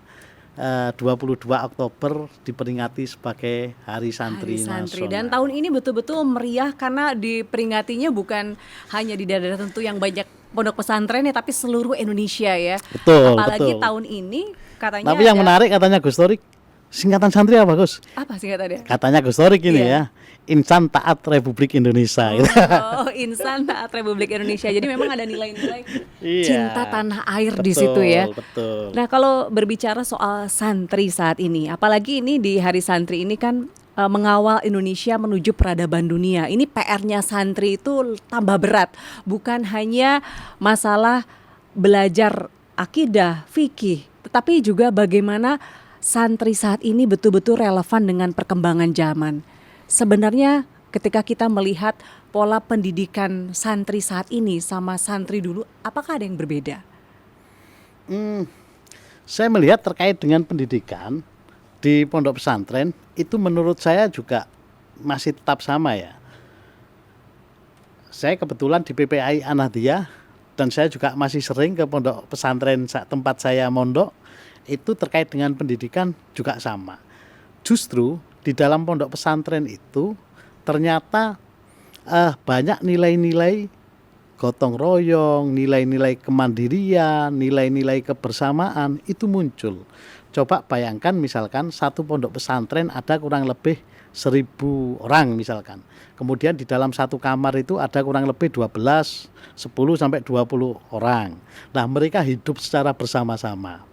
22 Oktober diperingati sebagai Hari Santri Nasional. Dan tahun ini betul-betul meriah karena diperingatinya bukan hanya di daerah tertentu yang banyak pondok pesantren ya, tapi seluruh Indonesia ya. Betul. Apalagi tahun ini katanya. Tapi yang menarik katanya Gus Torik, singkatan santri apa Gus? Apa singkatannya? Katanya Gus Torik ini ya, Insan Taat Republik Indonesia. Oh, Insan Taat Republik Indonesia. Jadi memang ada nilai-nilai cinta tanah air di situ ya. Betul. Nah, kalau berbicara soal santri saat ini, apalagi ini di Hari Santri ini kan mengawal Indonesia menuju peradaban dunia. Ini PR-nya santri itu tambah berat. Bukan hanya masalah belajar akidah, fikih, tetapi juga bagaimana santri saat ini betul-betul relevan dengan perkembangan zaman. Sebenarnya ketika kita melihat pola pendidikan santri saat ini sama santri dulu, apakah ada yang berbeda? Saya melihat terkait dengan pendidikan di pondok pesantren itu menurut saya juga masih tetap sama ya. Saya kebetulan di PPI An-Nahdliyah dan saya juga masih sering ke pondok pesantren tempat saya mondok. Itu terkait dengan pendidikan juga sama. Justru di dalam pondok pesantren itu ternyata banyak nilai-nilai gotong royong, nilai-nilai kemandirian, nilai-nilai kebersamaan itu muncul. Coba bayangkan misalkan satu pondok pesantren ada kurang lebih 1.000 orang misalkan. Kemudian di dalam satu kamar itu ada kurang lebih 10 sampai 20 orang. Nah, mereka hidup secara bersama-sama.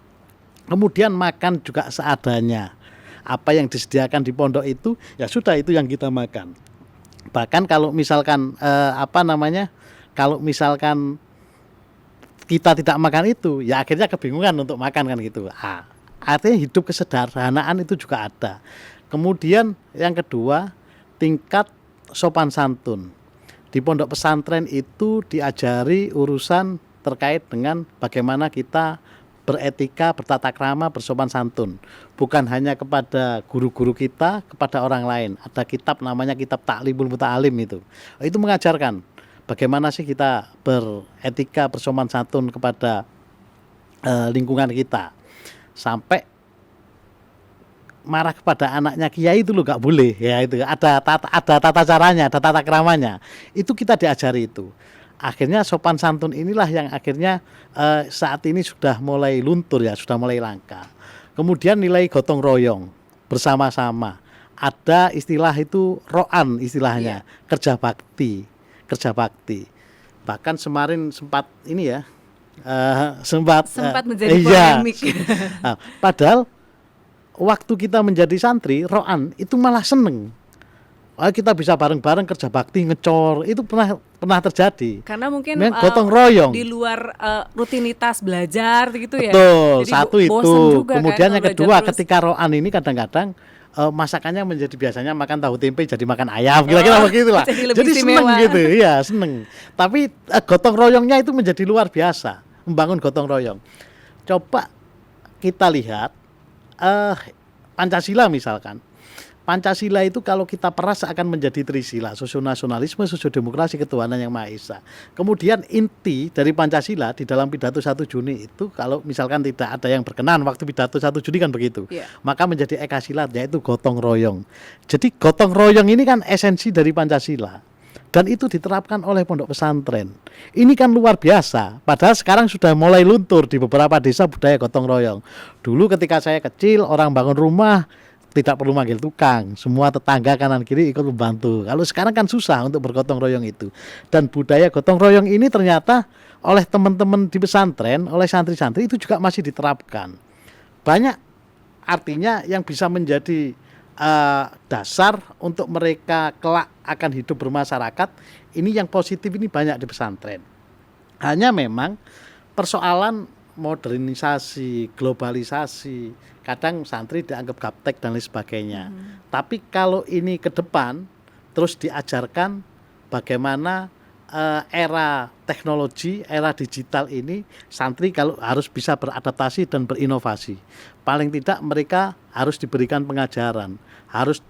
Kemudian makan juga seadanya. Apa yang disediakan di pondok itu ya sudah itu yang kita makan. Bahkan kalau misalkan kalau misalkan kita tidak makan itu, ya akhirnya kebingungan untuk makan kan gitu. Artinya hidup kesederhanaan itu juga ada. Kemudian yang kedua, tingkat sopan santun. Di pondok pesantren itu diajari urusan terkait dengan bagaimana kita beretika, bertata krama, bersopan santun. Bukan hanya kepada guru-guru kita, kepada orang lain. Ada kitab namanya kitab Ta'limul Muta'alim itu. Itu mengajarkan bagaimana sih kita beretika, bersopan santun kepada lingkungan kita. Sampai marah kepada anaknya kiai itu loh nggak boleh ya, itu ada tata caranya, ada tata keramanya, itu kita diajari itu. Akhirnya sopan santun inilah yang akhirnya saat ini sudah mulai luntur ya, sudah mulai langka. Kemudian nilai gotong royong bersama-sama, ada istilah itu roan istilahnya, kerja bakti. Bahkan kemarin sempat ini ya, sempat menjadi polemik. Nah, padahal waktu kita menjadi santri, roan itu malah seneng. Kita bisa bareng-bareng kerja bakti, ngecor, itu pernah terjadi. Karena mungkin gotong royong di luar rutinitas belajar gitu ya. Betul, jadi satu itu. Kemudian yang kedua, ketika roan ini kadang-kadang masakannya menjadi biasanya makan tahu tempe jadi makan ayam, kira-kira begitulah. Jadi seneng gitu, ya seneng. Tapi gotong royongnya itu menjadi luar biasa, membangun gotong royong. Coba kita lihat Pancasila misalkan. Pancasila itu kalau kita peras akan menjadi trisila, sosionasionalisme, sosiodemokrasi, ketuhanan yang Maha Esa. Kemudian inti dari Pancasila di dalam pidato 1 Juni itu, kalau misalkan tidak ada yang berkenan waktu pidato 1 Juni kan begitu, maka menjadi ekasilat, yaitu gotong royong. Jadi gotong royong ini kan esensi dari Pancasila. Dan itu diterapkan oleh pondok pesantren. Ini kan luar biasa. Padahal sekarang sudah mulai luntur di beberapa desa budaya gotong royong. Dulu ketika saya kecil, orang bangun rumah tidak perlu manggil tukang, semua tetangga kanan kiri ikut membantu. Kalau sekarang kan susah untuk bergotong royong itu. Dan budaya gotong royong ini ternyata oleh teman-teman di pesantren, oleh santri-santri itu juga masih diterapkan. Banyak artinya yang bisa menjadi dasar untuk mereka kelak akan hidup bermasyarakat. Ini yang positif ini banyak di pesantren. Hanya memang persoalan modernisasi, globalisasi, kadang santri dianggap gaptek dan lain sebagainya. Tapi kalau ini ke depan terus diajarkan bagaimana era teknologi, era digital ini, santri kalau harus bisa beradaptasi dan berinovasi. Paling tidak mereka harus diberikan pengajaran, harus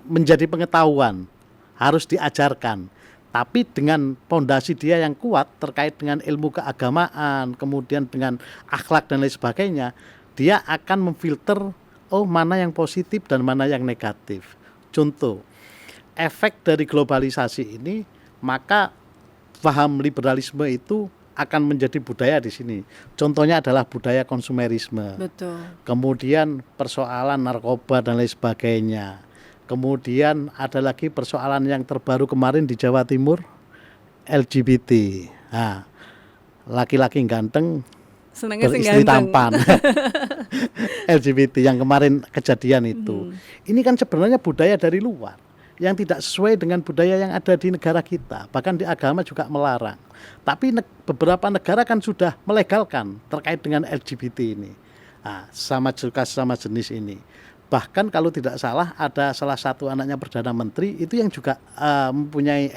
menjadi pengetahuan, harus diajarkan. Tapi dengan pondasi dia yang kuat terkait dengan ilmu keagamaan, kemudian dengan akhlak dan lain sebagainya, dia akan memfilter mana yang positif dan mana yang negatif. Contoh, efek dari globalisasi ini, maka paham liberalisme itu akan menjadi budaya di sini. Contohnya adalah budaya konsumerisme. Betul. Kemudian persoalan narkoba dan lain sebagainya. Kemudian ada lagi persoalan yang terbaru kemarin di Jawa Timur, LGBT. Nah, laki-laki ganteng beristri tampan. LGBT yang kemarin kejadian itu. Ini kan sebenarnya budaya dari luar yang tidak sesuai dengan budaya yang ada di negara kita. Bahkan di agama juga melarang. Tapi beberapa negara kan sudah melegalkan terkait dengan LGBT ini. Nah, sama jenis ini. Bahkan kalau tidak salah ada salah satu anaknya Perdana Menteri itu yang juga mempunyai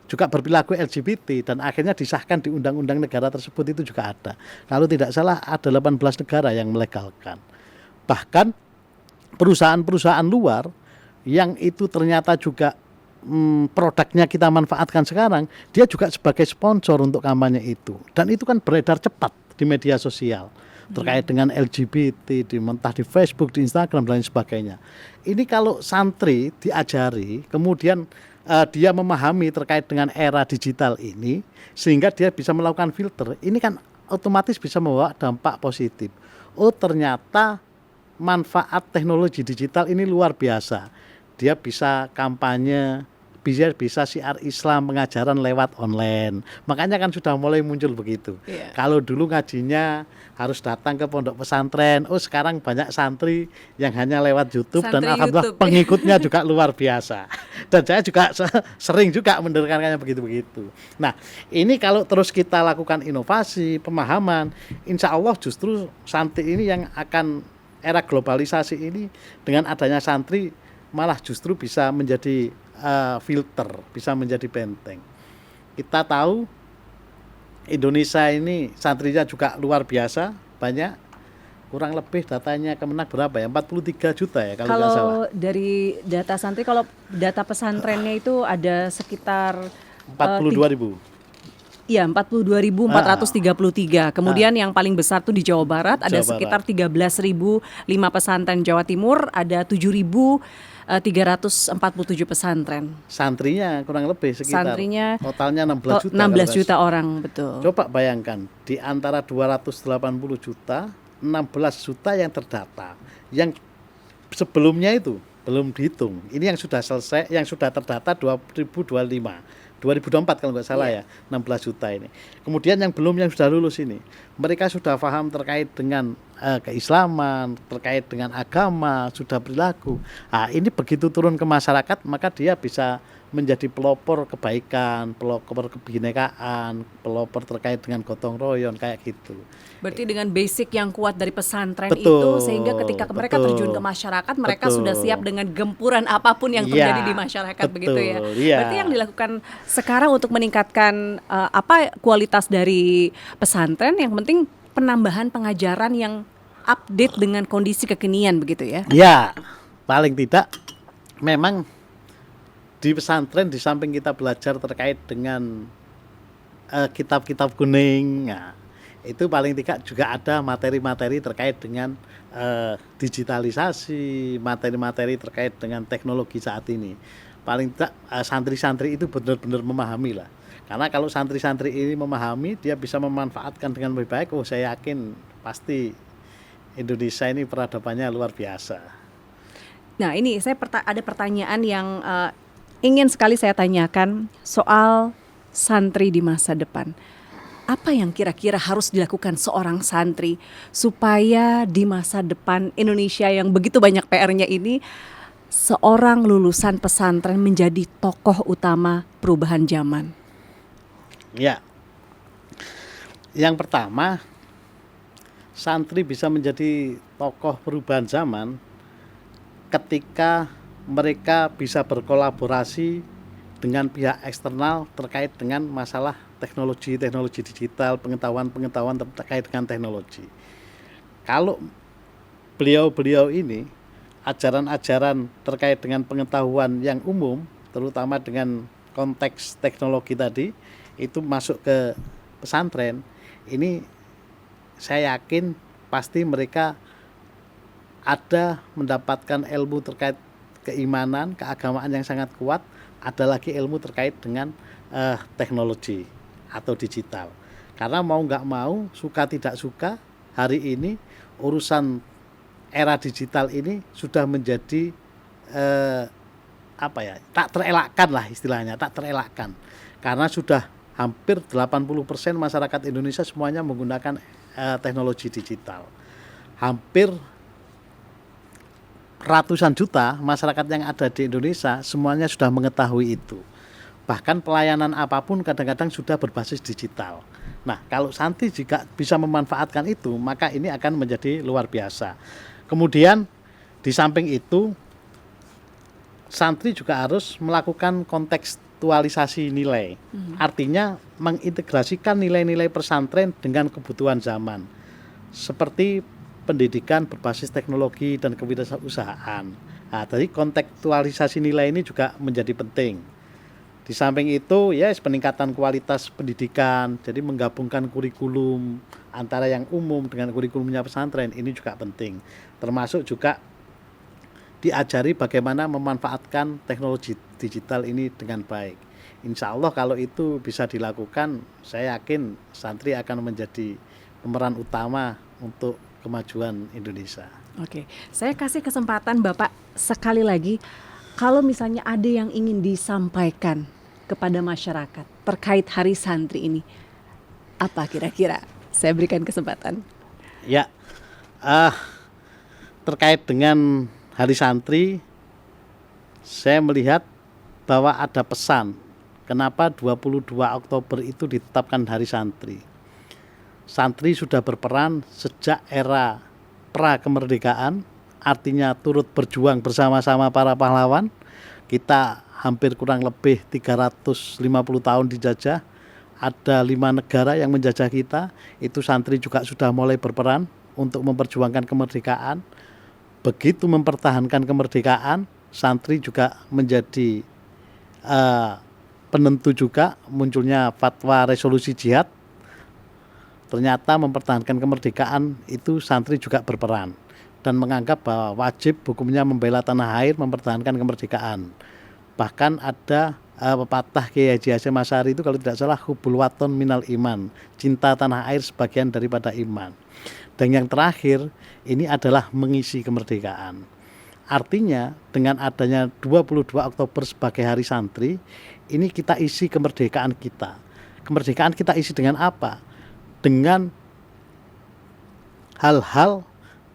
juga berperilaku LGBT dan akhirnya disahkan di undang-undang negara tersebut, itu juga ada. Kalau tidak salah ada 18 negara yang melegalkan. Bahkan perusahaan-perusahaan luar yang itu ternyata juga produknya kita manfaatkan sekarang, dia juga sebagai sponsor untuk kampanye itu. Dan itu kan beredar cepat di media sosial terkait dengan LGBT, entah di Facebook, di Instagram, dan lain sebagainya. Ini kalau santri diajari, kemudian dia memahami terkait dengan era digital ini, sehingga dia bisa melakukan filter, ini kan otomatis bisa membawa dampak positif. Oh, ternyata manfaat teknologi digital ini luar biasa. Dia bisa kampanye, bisa syiar Islam, pengajaran lewat online. Makanya kan sudah mulai muncul begitu. Kalau dulu ngajinya harus datang ke pondok pesantren, sekarang banyak santri yang hanya lewat YouTube, dan alhamdulillah pengikutnya juga luar biasa. Dan saya juga sering juga mendengarkannya begitu-begitu. Nah, ini kalau terus kita lakukan inovasi, pemahaman, insya Allah justru santri ini yang akan era globalisasi ini dengan adanya santri malah justru bisa menjadi filter, bisa menjadi benteng. Kita tahu Indonesia ini santrinya juga luar biasa, banyak. Kurang lebih datanya Kemenak berapa ya? 43 juta ya kalau nggak salah. Kalau dari data santri, kalau data pesantrennya itu ada sekitar 42.000. Iya, 42.433. Kemudian yang paling besar tuh di Jawa Barat ada Jawa sekitar 13.005 pesantren. Jawa Timur ada 7.347 pesantren. Santrinya kurang lebih sekitar. Santrinya totalnya 16 juta. 16 juta orang, betul. Coba bayangkan, di antara 280 juta, 16 juta yang terdata. Yang sebelumnya itu belum dihitung. Ini yang sudah selesai, yang sudah terdata 2024 kalau nggak salah ya, 16 juta ini. Kemudian yang belum, yang sudah lulus ini, mereka sudah paham terkait dengan keislaman, terkait dengan agama, sudah perilaku. Nah, ini begitu turun ke masyarakat, maka dia bisa menjadi pelopor kebaikan, pelopor kebinekaan, pelopor terkait dengan gotong royong kayak gitu. Berarti dengan basic yang kuat dari pesantren Betul, itu, sehingga ketika mereka betul, terjun ke masyarakat, mereka betul. sudah siap dengan gempuran apapun yang terjadi di masyarakat, begitu ya. Iya. Berarti yang dilakukan sekarang untuk meningkatkan kualitas dari pesantren, yang penting penambahan pengajaran yang update dengan kondisi kekinian, begitu ya. Ya, paling tidak memang di pesantren di samping kita belajar terkait dengan kitab-kitab kuning, nah, itu paling tidak juga ada materi-materi terkait dengan digitalisasi, materi-materi terkait dengan teknologi saat ini. Paling tidak santri-santri itu benar-benar memahami lah. Karena kalau santri-santri ini memahami, dia bisa memanfaatkan dengan lebih baik. Oh, saya yakin pasti Indonesia ini peradabannya luar biasa. Nah, ini saya ada pertanyaan yang ingin sekali saya tanyakan soal santri di masa depan. Apa yang kira-kira harus dilakukan seorang santri supaya di masa depan Indonesia yang begitu banyak PR-nya ini, seorang lulusan pesantren menjadi tokoh utama perubahan zaman? Ya, yang pertama, santri bisa menjadi tokoh perubahan zaman ketika mereka bisa berkolaborasi dengan pihak eksternal terkait dengan masalah teknologi digital, pengetahuan terkait dengan teknologi. Kalau beliau ini ajaran-ajaran terkait dengan pengetahuan yang umum, terutama dengan konteks teknologi tadi, itu masuk ke pesantren, ini saya yakin pasti mereka ada mendapatkan ilmu terkait keimanan, keagamaan yang sangat kuat, ada lagi ilmu terkait dengan teknologi atau digital. Karena mau nggak mau, suka tidak suka, hari ini urusan era digital ini sudah menjadi tak terelakkan lah istilahnya, tak terelakkan. Karena sudah hampir 80% masyarakat Indonesia semuanya menggunakan teknologi digital. Hampir ratusan juta masyarakat yang ada di Indonesia semuanya sudah mengetahui itu. Bahkan pelayanan apapun kadang-kadang sudah berbasis digital. Nah, kalau santri jika bisa memanfaatkan itu, maka ini akan menjadi luar biasa. Kemudian di samping itu, santri juga harus melakukan kontekstualisasi nilai. Artinya mengintegrasikan nilai-nilai pesantren dengan kebutuhan zaman. Seperti pendidikan berbasis teknologi dan kewirausahaan. Nah, jadi kontekstualisasi nilai ini juga menjadi penting. Di samping itu, ya peningkatan kualitas pendidikan, jadi menggabungkan kurikulum antara yang umum dengan kurikulumnya pesantren, ini juga penting. Termasuk juga diajari bagaimana memanfaatkan teknologi digital ini dengan baik. Insya Allah kalau itu bisa dilakukan, saya yakin santri akan menjadi pemeran utama untuk kemajuan Indonesia. Oke, saya kasih kesempatan Bapak sekali lagi, kalau misalnya ada yang ingin disampaikan kepada masyarakat terkait Hari Santri ini, apa kira-kira? Saya berikan kesempatan. Ya, terkait dengan Hari Santri, saya melihat bahwa ada pesan kenapa 22 Oktober itu ditetapkan Hari Santri. Santri sudah berperan sejak era pra-kemerdekaan, artinya turut berjuang bersama-sama para pahlawan. Kita hampir kurang lebih 350 tahun dijajah, ada 5 negara yang menjajah kita, itu santri juga sudah mulai berperan untuk memperjuangkan kemerdekaan. Begitu mempertahankan kemerdekaan, santri juga menjadi penentu juga munculnya fatwa resolusi jihad. Ternyata mempertahankan kemerdekaan itu santri juga berperan dan menganggap bahwa wajib hukumnya membela tanah air, mempertahankan kemerdekaan. Bahkan ada pepatah Kiai Haji Hasyim Asy'ari itu kalau tidak salah, hubul waton minal iman, cinta tanah air sebagian daripada iman. Dan yang terakhir ini adalah mengisi kemerdekaan. Artinya dengan adanya 22 Oktober sebagai hari santri, ini kita isi kemerdekaan kita. Kemerdekaan kita isi dengan apa? Dengan hal-hal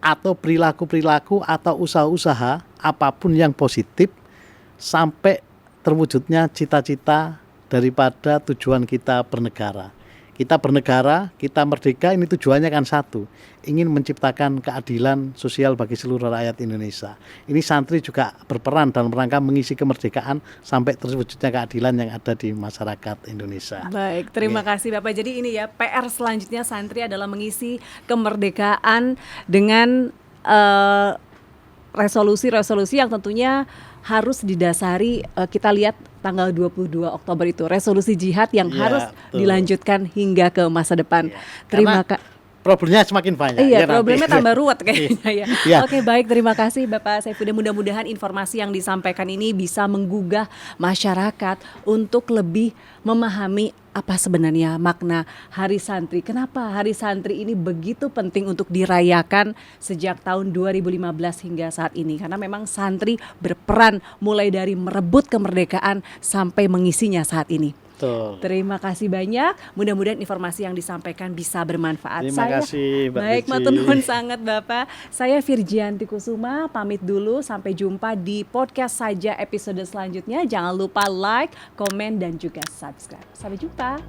atau perilaku-perilaku atau usaha-usaha apapun yang positif sampai terwujudnya cita-cita daripada tujuan kita bernegara. Kita bernegara, kita merdeka, ini tujuannya kan satu, ingin menciptakan keadilan sosial bagi seluruh rakyat Indonesia. Ini santri juga berperan dalam rangka mengisi kemerdekaan sampai terwujudnya keadilan yang ada di masyarakat Indonesia. Baik, terima kasih Bapak. Jadi ini ya, PR selanjutnya santri adalah mengisi kemerdekaan dengan resolusi-resolusi yang tentunya harus didasari, kita lihat tanggal 22 Oktober itu resolusi jihad yang harus dilanjutkan hingga ke masa depan. Terima kasih. Problemnya semakin banyak. Iya, problemnya tambah ruwet kayaknya ya. Ya. Oke, baik, terima kasih Bapak Saifuddin. Mudah-mudahan informasi yang disampaikan ini bisa menggugah masyarakat untuk lebih memahami apa sebenarnya makna Hari Santri. Kenapa Hari Santri ini begitu penting untuk dirayakan sejak tahun 2015 hingga saat ini. Karena memang santri berperan mulai dari merebut kemerdekaan sampai mengisinya saat ini. Betul. Terima kasih banyak. Mudah-mudahan informasi yang disampaikan bisa bermanfaat. Terima kasih, Mbak Baik, Virgi. matur nuwun sangat Bapak. Saya Virgianti Kusuma, pamit dulu. Sampai jumpa di podcast saja episode selanjutnya. Jangan lupa like, komen, dan juga subscribe. Sampai jumpa.